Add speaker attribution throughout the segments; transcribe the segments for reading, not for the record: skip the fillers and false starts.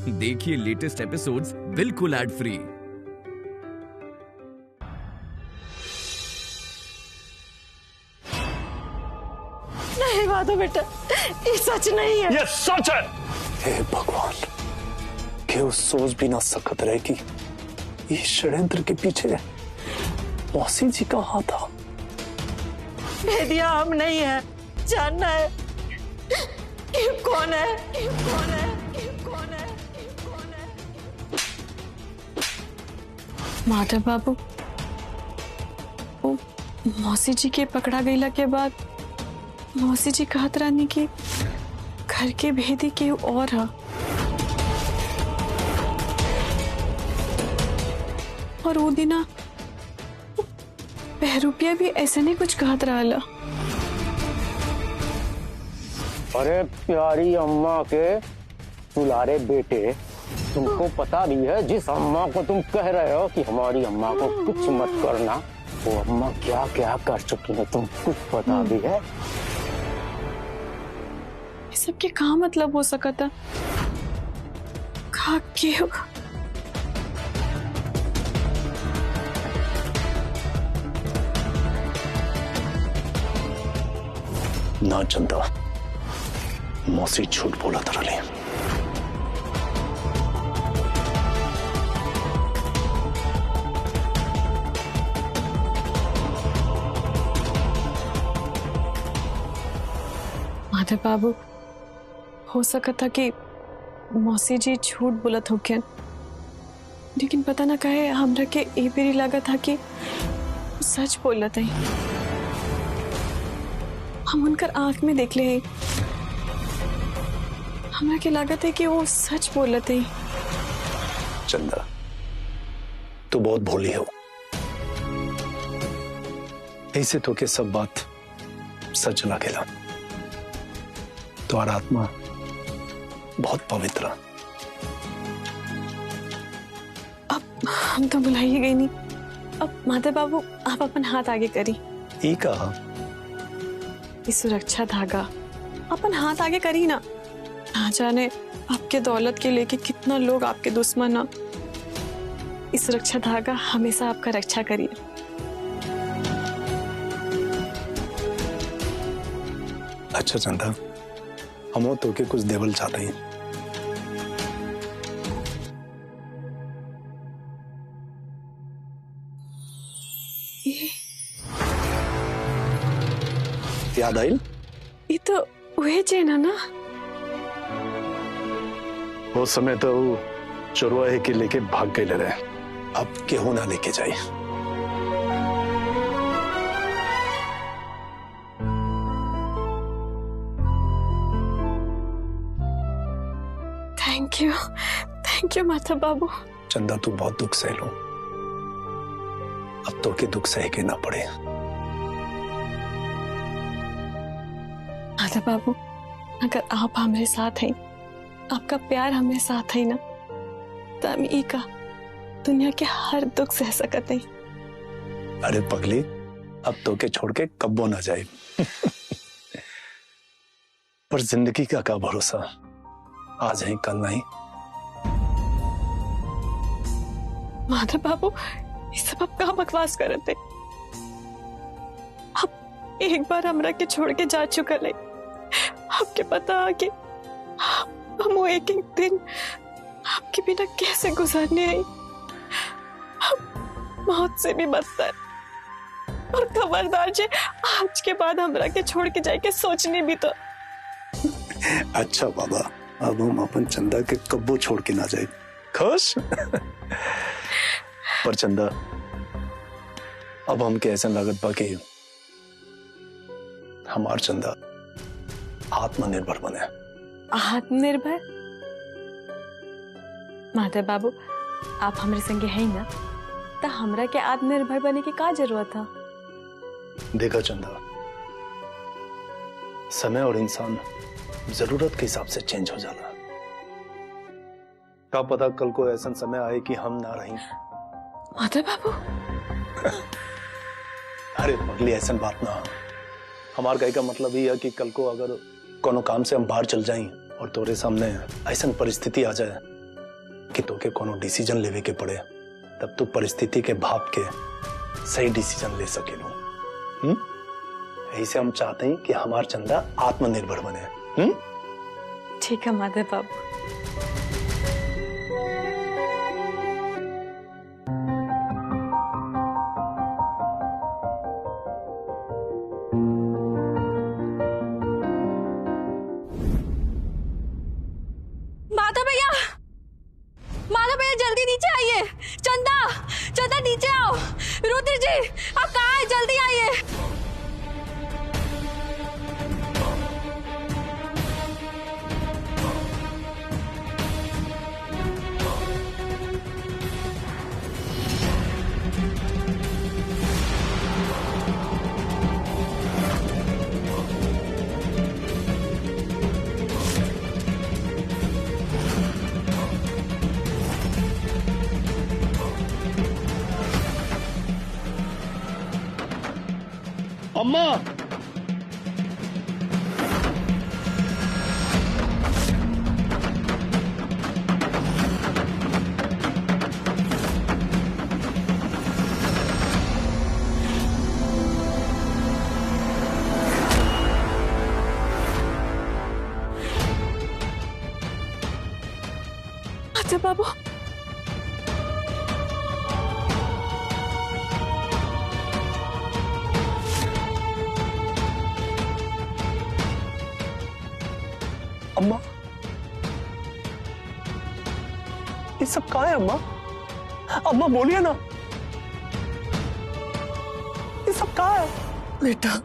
Speaker 1: देखिए latest episodes बिल्कुल ad free.
Speaker 2: नहीं माधव बेटा, ये सच नहीं है।
Speaker 3: ये सच है।
Speaker 4: हे भगवान, क्यों सोच भी ना सकत रहे कि ये षड्यंत्र के पीछे मौसी जी का हाथ था।
Speaker 2: भेदिया हम नहीं है, जानना है ये कौन है, ये कौन है, ये कौन है, ये कौन है।
Speaker 5: माधव बाबू, वो मौसी जी के पकड़ा गईला के बाद मौसी जी कहत रहनी कि घर के भेदी के और है, और वो दिना बहरूपिया भी ऐसे नहीं कुछ कहत रहा।
Speaker 3: अरे प्यारी अम्मा के दुलारे बेटे, तुमको पता भी है जिस अम्मा को तुम कह रहे हो कि हमारी अम्मा को कुछ मत करना, वो अम्मा क्या क्या कर चुकी है, तुम कुछ पता भी है?
Speaker 5: ये सब के कहाँ मतलब हो सका था? क्यों?
Speaker 4: ना चंदा, मौसी झूठ बोला था रली।
Speaker 5: माधव बाबू, हो सका था कि मौसी जी झूठ बोलत होके, लेकिन पता ना कहे हमरा के ए बेरी लगा था कि सच बोलत है। हम उनकर आंख में देख ले हैं, हमरा के लागत है कि वो सच बोलत है।
Speaker 4: चंदा, तू बहुत भोली हो, ऐसे तो के सब बात सच लगेला। तुम्हारा आत्मा बहुत पवित्र।
Speaker 5: अब हम तो बुलाई ही गई नहीं। अब माधव बाबू, आप अपन हाथ आगे करी।
Speaker 4: ई कहा
Speaker 5: इस सुरक्षा धागा अपन हाथ आगे करी ना जाने आपके दौलत के लेके कितना लोग आपके दुश्मन है। इस सुरक्षा धागा हमेशा आपका रक्षा करिए।
Speaker 4: अच्छा चंदा, हम तो के कुछ देवल चाहते हैं। याद आई?
Speaker 5: ये तो वही चेन है ना?
Speaker 4: वो समय तो चुरवाहे के लेके भाग गए रहे, अब केहू ना लेके जाए।
Speaker 5: थैंक यू माधव बाबू।
Speaker 4: चंदा, तू बहुत दुख सह लो, अब तो के दुख सह के ना पड़े।
Speaker 5: माधव बाबू, अगर आप हमारे साथ हैं, आपका प्यार हमारे साथ है ना, तो हम ई का दुनिया के हर दुख सह सकते हैं।
Speaker 4: अरे पगली, अब तो के छोड़ के कब्बो ना जाए। पर जिंदगी का क्या भरोसा, आज है कल नहीं।
Speaker 5: माधव बाबू, ये सब आप कहाँ बकवास कर रहे थे? आप एक बार हमरा के छोड़ के जा चुका ले, आपके पता कि हम वो एक एक दिन आपके बिना कैसे गुजारने आई। मौत से भी बदतर। और खबरदार जे आज के बाद हमरा के छोड़ के जाए के सोचने भी तो।
Speaker 4: अच्छा बाबा, अब हम अपन चंदा के कब्बो छोड़ के ना जाए। खुश? पर चंदा, अब हम कैसे लागत बाकी हमार चंदा आत्मनिर्भर बने।
Speaker 5: आत्मनिर्भर? माधव बाबू, आप हमारे संगे हैं ना, तो हमरा के आत्मनिर्भर बने की का जरूरत था?
Speaker 4: देखा चंदा, समय और इंसान जरूरत के हिसाब से चेंज हो जाला। क्या पता कल को ऐसा समय आए कि हम ना रहें।
Speaker 5: माधव बाबू,
Speaker 4: अरे पगली, ऐसा बात ना। हमार कहे का मतलब ही है कि कल को अगर कोनो काम से हम बाहर चल जाएं और तोरे सामने ऐसा परिस्थिति आ जाए कि तोके कोनो डिसीजन लेवे के पड़े तब तू परिस्थिति के भाप के सही डिसीजन ले सकेलो। ऐसे हम चाहते हैं कि हमार चंदा आत्मनिर्भर बने।
Speaker 5: ठीक है माधव बाबू।
Speaker 6: माधव भैया जल्दी नीचे आइए। चंदा नीचे आओ। रुद्र जी आप कहाँ हैं? जल्दी आइए।
Speaker 4: अम्मा
Speaker 5: माधव बाबू
Speaker 4: अम्मा ये सब कहाँ है अम्मा? अम्मा बोलिए ना, ये सब कहाँ है?
Speaker 2: बेटा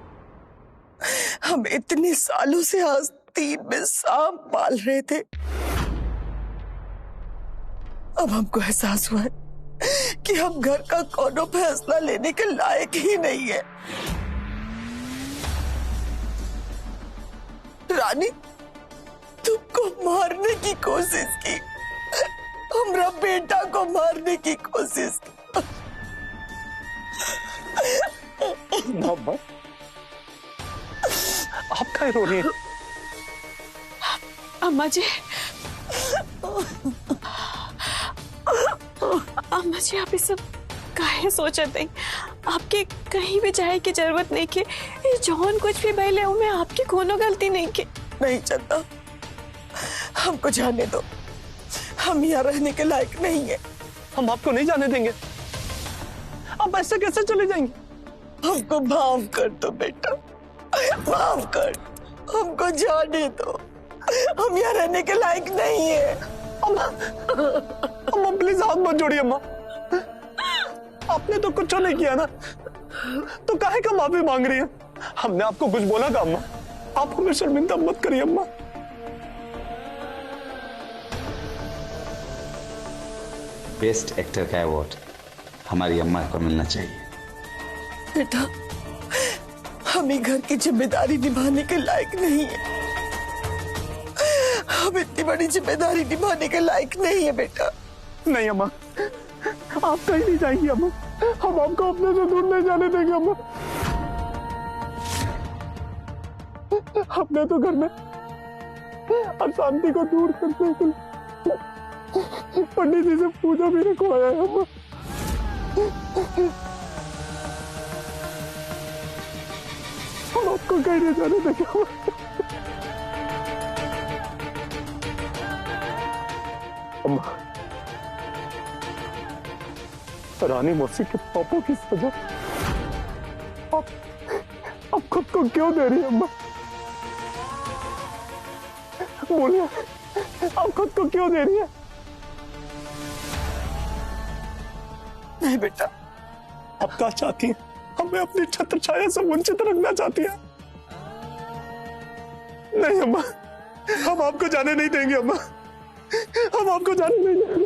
Speaker 2: हम इतने सालों से आस्तीन में सांप पाल रहे थे, अब हमको एहसास हुआ है कि हम घर का कोनो फैसला लेने के लायक ही नहीं है। रानी तुमको मारने की कोशिश की, हमारा बेटा को मारने की कोशिश की।
Speaker 4: अम्मा आप क्या रो रही हैं?
Speaker 5: अम्मा जी अम्मा जी आप ये सब काहे सोचते हैं? आपके कहीं भी जाए की जरूरत नहीं के, जौन कुछ भी भले में आपकी कोनो गलती नहीं के।
Speaker 2: नहीं चंदा हमको जाने दो, हम यहाँ रहने के लायक नहीं है।
Speaker 4: हम आपको नहीं जाने देंगे। आप ऐसे कैसे चले जाएंगे?
Speaker 2: हमको माफ कर दो बेटा, माफ कर, हमको जाने दो, हम यहाँ रहने के लायक नहीं है।
Speaker 4: अम्मा प्लीज हाथ मत जोड़िए अम्मा, आपने तो कुछ नहीं किया ना, तो काहे का माफी मांग रही है? हमने आपको कुछ बोला था अम्मा? आप हमें शर्मिंदा मत करिए अम्मा।
Speaker 7: बेस्ट एक्टर का अवार्ड हमारी अम्मा को मिलना चाहिए।
Speaker 2: बेटा हम ही घर की जिम्मेदारी निभाने के लायक नहीं है, हम इतनी बड़ी जिम्मेदारी निभाने के लायक नहीं है बेटा।
Speaker 4: नहीं अम्मा, आप कहीं नहीं जाएंगी अम्मा, हम आपको अपने से दूर नहीं जाने देंगे अम्मा। हमने तो घर में अशांति को दूर करने के लिए पंडित जी से पूजा भी रखवाया है अम्मा। हम आपको कहीं नहीं जाने देंगे अम्मा। रानी मौसी के पापों की सजा आप खुद को क्यों दे रही है अम्मा? बोलिए, आप खुद को क्यों दे रही है?
Speaker 2: नहीं बेटा,
Speaker 4: आप क्या चाहती हैं? हमें अपनी छत्र छाया से वंचित रखना चाहती हैं? नहीं अम्मा, हम आपको जाने नहीं देंगे अम्मा, हम आपको जाने नहीं देंगे।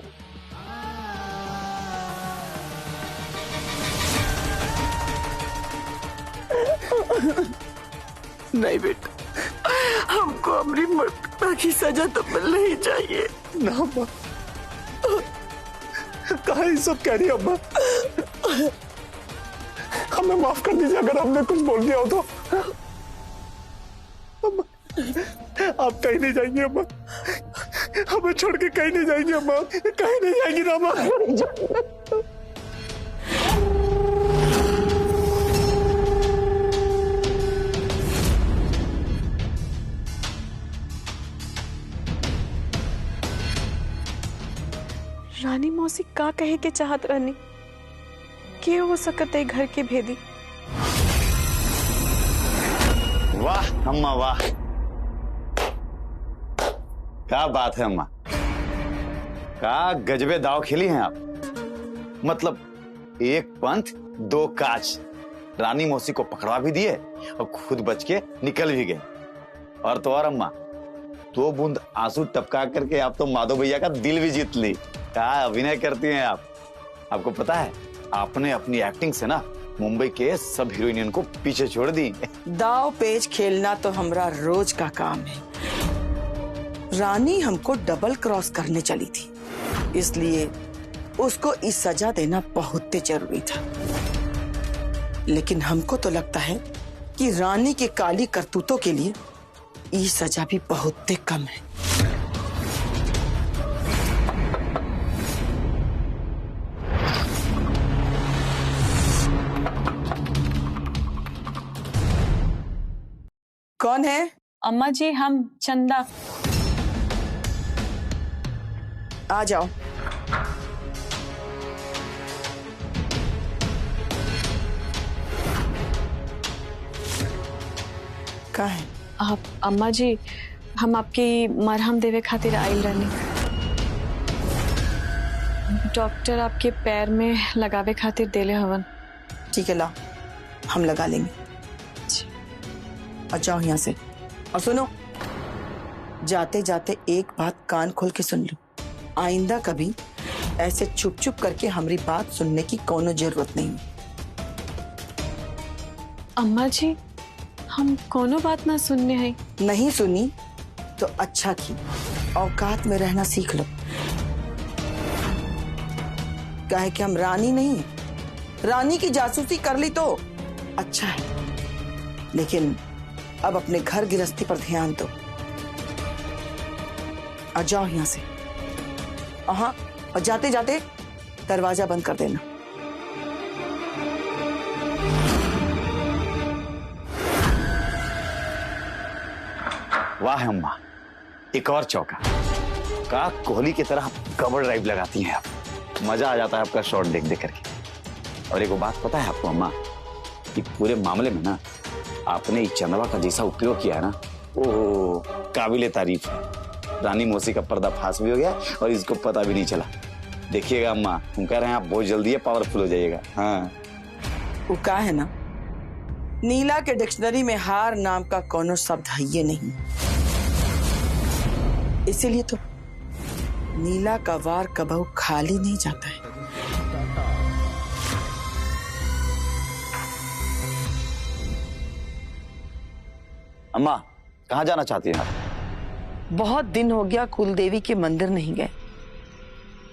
Speaker 2: नहीं बेटा, हमको हमारी मृत्यु की सजा तो मिलनी ही चाहिए।
Speaker 4: ना अम्मा, कहा ये सब कह रही है अम्मा? हमें माफ कर दीजिए अगर हमने कुछ बोल दिया हो तो। अम्मा, आप कहीं नहीं जाएंगे अम्मा,
Speaker 8: हमें छोड़ के कहीं नहीं जाएंगी अम्मा, कहीं नहीं जाएंगी ना अम्मा।
Speaker 5: रानी मौसी का कहे के चाहत रहनी के हो सकते घर के भेदी।
Speaker 7: वाह अम्मा वाह, क्या बात है अम्मा, क्या गजबे दाव खेली हैं आप। मतलब एक पंथ दो काज, रानी मौसी को पकड़वा भी दिए और खुद बच के निकल भी गए। और तो और अम्मा, 2 बूंद आंसू टपका करके आप तो माधव भैया का दिल भी जीत ली। क्या अभिनय करती हैं आप। आपको पता है, आपने अपनी एक्टिंग से ना मुंबई के सब हीरोइन को पीछे छोड़ दी।
Speaker 2: दाव पेच खेलना तो हमरा रोज का काम है। रानी हमको डबल क्रॉस करने चली थी, इसलिए उसको इस सजा देना बहुत जरूरी था। लेकिन हमको तो लगता है कि रानी के काली करतूतों के लिए ये सजा भी बहुत कम है। कौन है?
Speaker 5: अम्मा जी, हम चंदा।
Speaker 2: आ जाओ। का है?
Speaker 5: आप अम्मा जी, हम आपकी मरहम देवे खातिर आइल रहनी। डॉक्टर आपके पैर में लगावे खातिर देले हवन।
Speaker 2: ठीक है, ला हम लगा लेंगे। और जाओ यहाँ से। और सुनो, जाते जाते एक बात कान खोल के सुन लो, आइंदा कभी ऐसे चुप चुप करके हमारी बात सुनने की कोनो जरूरत नहीं।
Speaker 5: अम्मा जी, हम कोनो बात ना सुनने हैं।
Speaker 2: नहीं सुनी तो अच्छा की औकात में रहना सीख लो। काहे कि हम रानी नहीं, रानी की जासूसी कर ली तो अच्छा है, लेकिन अब अपने घर गृहस्थी पर ध्यान दो। आ जाओ यहाँ से। हाँ, और जाते जाते दरवाजा बंद कर देना।
Speaker 7: वाह अम्मा, एक और चौका। का कोहली की तरह कवर ड्राइव लगाती हैं आप, मजा आ जाता है आपका शॉट देख देख करके। और एक बात पता है आपको अम्मा, कि पूरे मामले में ना आपने चंदवा का जैसा उपयोग किया है ना, वो काबिले तारीफ है। रानी मौसी का पर्दाफाश भी हो गया और इसको पता भी नहीं चला। देखिएगा अम्मा, हम कह रहे हैं आप बहुत जल्दी पावरफुल हो जाइएगा। हाँ,
Speaker 2: वो का है ना, नीला के डिक्शनरी में हार नाम का कोनो शब्द है ये नहीं, इसीलिए तो नीला का वार कबहू खाली नहीं जाता है।
Speaker 7: अम्मा कहाँ जाना चाहती हैं आप?
Speaker 2: बहुत दिन हो गया कुलदेवी के मंदिर नहीं गए।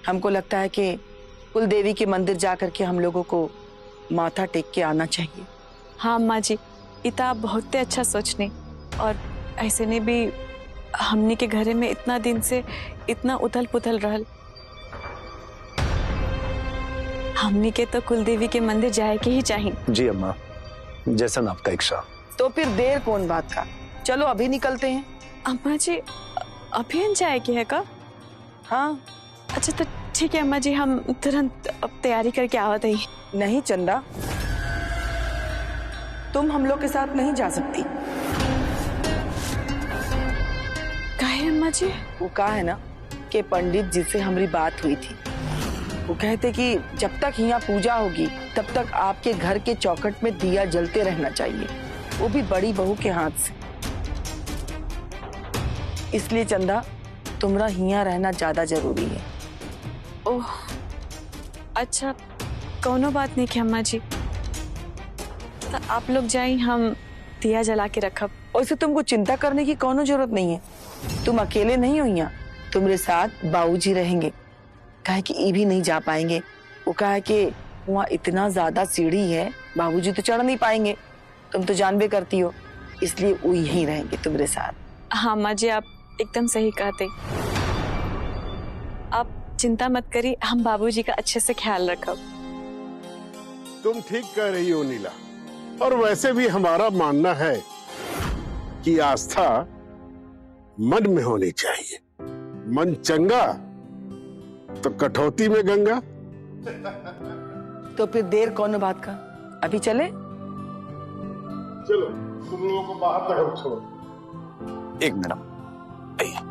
Speaker 2: हमको लगता है कि कुलदेवी के मंदिर जाकर के हम लोगों को माथा टेक के आना चाहिए।
Speaker 5: हाँ अम्मा जी, इतना आप बहुत अच्छा सोचने। और ऐसे ने भी हमनी के घरे में इतना दिन से इतना उथल पुथल रहल, हमनी के तो कुलदेवी के मंदिर जाए के ही चाहिए।
Speaker 4: जी अम्मा, जैसा आपका इच्छा।
Speaker 2: तो फिर देर कौन बात का, चलो अभी निकलते हैं।
Speaker 5: अम्मा जी, अभी जाए के है का?
Speaker 2: हाँ।
Speaker 5: अच्छा तो ठीक है अम्मा जी, हम तुरंत अब तैयारी करके आवत ही।
Speaker 2: नहीं चंदा, तुम हम लोग के साथ नहीं जा सकती।
Speaker 5: काहे अम्मा जी?
Speaker 2: वो कहा है ना कि पंडित जी से हमारी बात हुई थी, वो कहते कि जब तक यहाँ पूजा होगी तब तक आपके घर के चौखट में दिया जलते रहना चाहिए, वो भी बड़ी बहू के हाथ से। इसलिए चंदा, तुम्हारा यहाँ रहना ज्यादा जरूरी है।
Speaker 5: ओह अच्छा, कोनो बात नहीं कि अम्मा जी, तो आप लोग जाइए, हम दिया जला के रखब।
Speaker 2: वैसे तुमको चिंता करने की कोनो जरूरत नहीं है, तुम अकेले नहीं हो यहाँ, तुम्हारे साथ बाबूजी रहेंगे। कहे कि ये भी नहीं जा पाएंगे, वो कहा कि वहाँ इतना ज्यादा सीढ़ी है, बाबूजी तो चढ़ नहीं पाएंगे, तुम तो जानबे करती हो, इसलिए वो यहीं रहेंगे तुम्हारे साथ।
Speaker 5: हाँ अम्मा जी, आप एकदम सही कहते। आप चिंता मत करिए, हम बाबूजी का अच्छे से ख्याल रखब।
Speaker 8: तुम ठीक कह रही हो नीला, और वैसे भी हमारा मानना है कि आस्था मन में होनी चाहिए। मन चंगा तो कठौती में गंगा।
Speaker 2: तो फिर देर कौन बात का, अभी चले?
Speaker 8: चलो तुम लोगों को बाहर तक हम छोड़।
Speaker 7: एक मिनट आइए।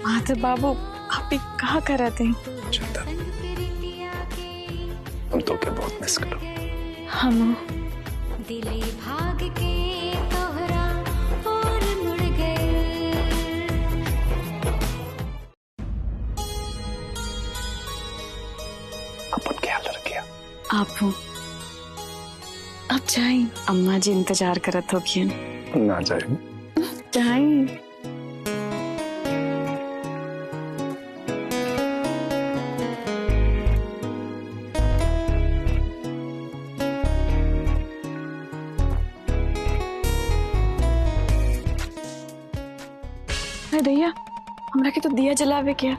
Speaker 5: माधव बाबू, आप भी कहाँ कर रहे थे?
Speaker 4: चंदा, हम तो क्या बहुत मिस करो।
Speaker 5: हम
Speaker 9: दिले भाग के तोहरा और मुड़ गए।
Speaker 4: अपन ख्याल रखिए।
Speaker 5: आप जाए, अम्मा जी इंतजार करत होगी।
Speaker 4: ना जाए
Speaker 5: जाए। दैया, हमरा के तो दिया जलावे क्या?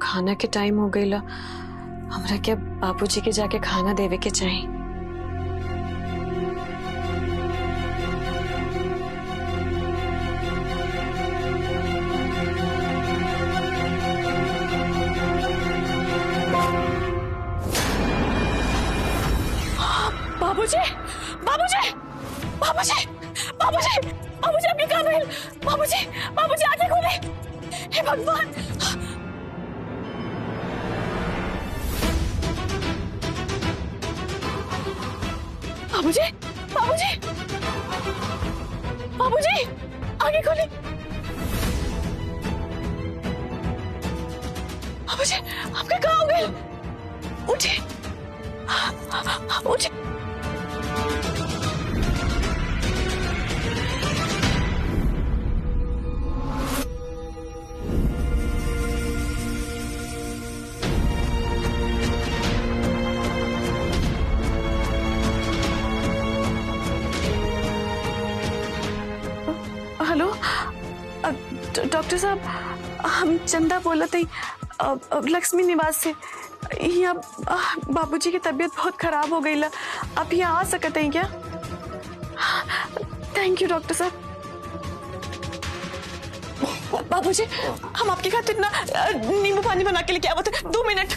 Speaker 5: खाना के टाइम हो गई, हमरा क्या बाबूजी के जाके खाना देवे के चाहिए। बाबूजी, बाबूजी, बाबूजी, बाबूजी, बाबूजी, आपके काम है। बाबूजी, बाबूजी आंखें खोले। हे भगवान। बाबूजी, बाबूजी, बाबूजी, आगे खोले। बाबूजी, आपका कहाँ हो गए? उठे, उठे। डॉक्टर साहब, हम चंदा बोलत हई लक्ष्मी निवास से। यहाँ बाबूजी की तबीयत बहुत खराब हो गई। आप यहाँ आ सकते हैं क्या? थैंक यू डॉक्टर साहब। बाबूजी, हम आपके खातिर ना नींबू पानी बना के लेके आवत। 2 मिनट।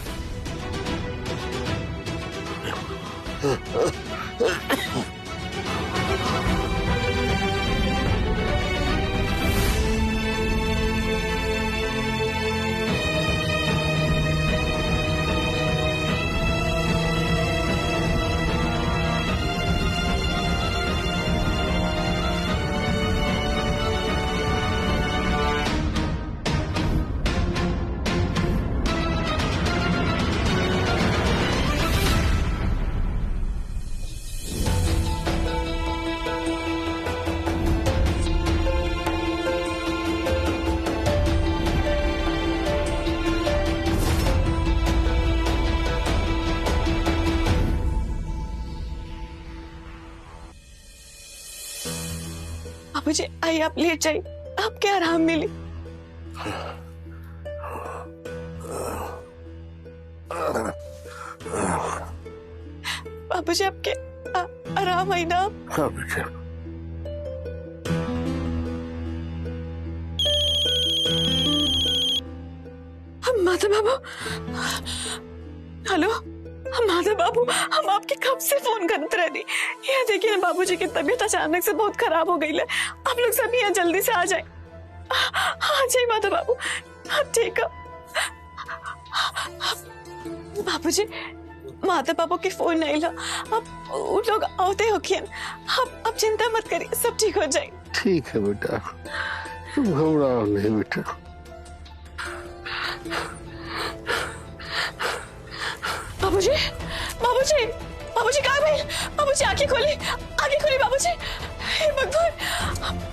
Speaker 5: बाबूजी आइए, आप लेट जाइए, आपके आराम मिले। बाबूजी आपके आराम आई ना?
Speaker 8: हाँ बेटा।
Speaker 5: माधव बाबू, हेलो माधव बाबू, हम आपके कब से फोन करते रहे। ये देखिए ना, बाबूजी की तबीयत अचानक से बहुत खराब हो गई है। आप लोग सभी यहाँ जल्दी से आ जाए। आ जाइए माधव बाबू। ठीक है बाबूजी, माधव बाबू की फोन नहीं ला। अब उन लोग आते हो क्या? आप चिंता मत करिए, सब ठीक हो जाए।
Speaker 8: ठीक है बेटा, तुम घबराओ नहीं बेटा।
Speaker 5: बाबूजी, बाबूजी, बाबूजी कहाँ गए? बाबूजी आंखें खोली, आंखें खोली बाबूजी। हे भगवान,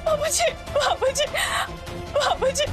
Speaker 5: बाबूजी, बाबूजी, बाबूजी।